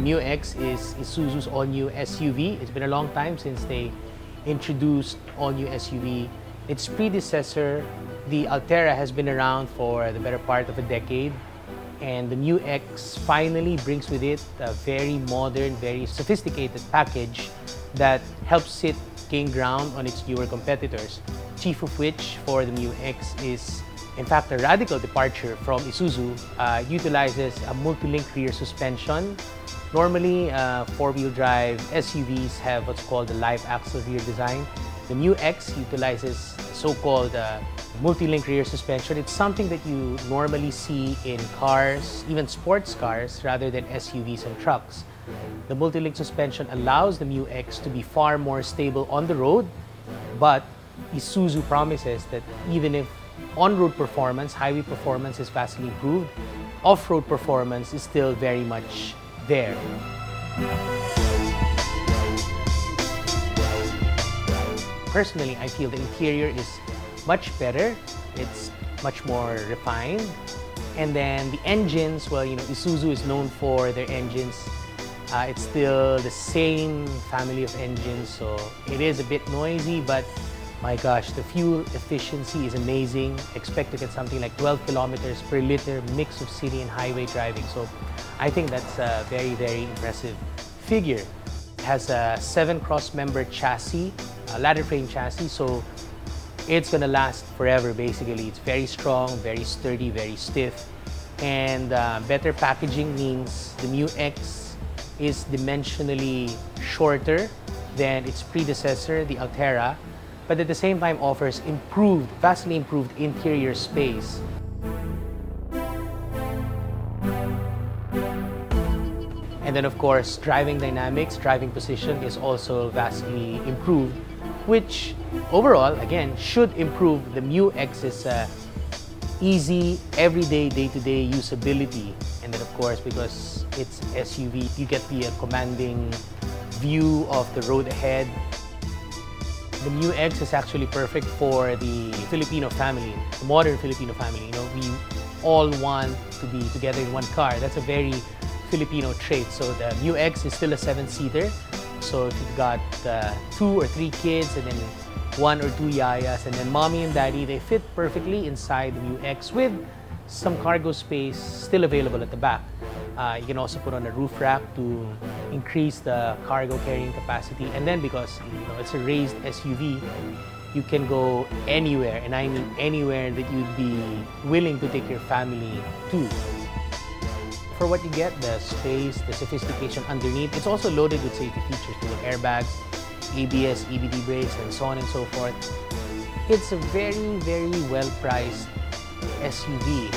Mu X is ISUZU's all-new SUV. It's been a long time since they introduced all-new SUV. Its predecessor, the Altera, has been around for the better part of a decade. And the Mu X finally brings with it a very modern, very sophisticated package that helps it gain ground on its newer competitors. Chief of which, for the Mu X, is in fact a radical departure from ISUZU. Utilizes a multi-link rear suspension. Normally, four-wheel drive SUVs have what's called the live axle rear design. The Mu X utilizes so-called multi-link rear suspension. It's something that you normally see in cars, even sports cars, rather than SUVs and trucks. The multi-link suspension allows the Mu X to be far more stable on the road, but ISUZU promises that even if on-road performance, highway performance is vastly improved, off-road performance is still very much there. Personally, I feel the interior is much better. It's much more refined. And then the engines, well, ISUZU is known for their engines. It's still the same family of engines, so it is a bit noisy, but my gosh, the fuel efficiency is amazing. Expect to get something like 12 kilometers per liter, mix of city and highway driving. So I think that's a very, very impressive figure. It has a 7-cross-member chassis, a ladder frame chassis, so it's gonna last forever basically. It's very strong, very sturdy, very stiff. And better packaging means the Mu X is dimensionally shorter than its predecessor, the Altera, but at the same time offers vastly improved interior space. And then of course, driving dynamics, driving position is also vastly improved, which overall, again, should improve the Mu X's easy, everyday, day-to-day usability. And then of course, because it's SUV, you get the commanding view of the road ahead. The Mu X is actually perfect for the Filipino family, the modern Filipino family. We all want to be together in one car. That's a very Filipino trait. So the Mu X is still a 7-seater. So if you've got 2 or 3 kids and then 1 or 2 yayas and then mommy and daddy, they fit perfectly inside the Mu X with some cargo space still available at the back. You can also put on a roof rack to increase the cargo carrying capacity. And then because it's a raised SUV, you can go anywhere, and I mean anywhere that you'd be willing to take your family to. For what you get, the space, the sophistication underneath, it's also loaded with safety features, dual airbags, ABS, EBD brakes, and so on and so forth. It's a very, very well-priced SUV.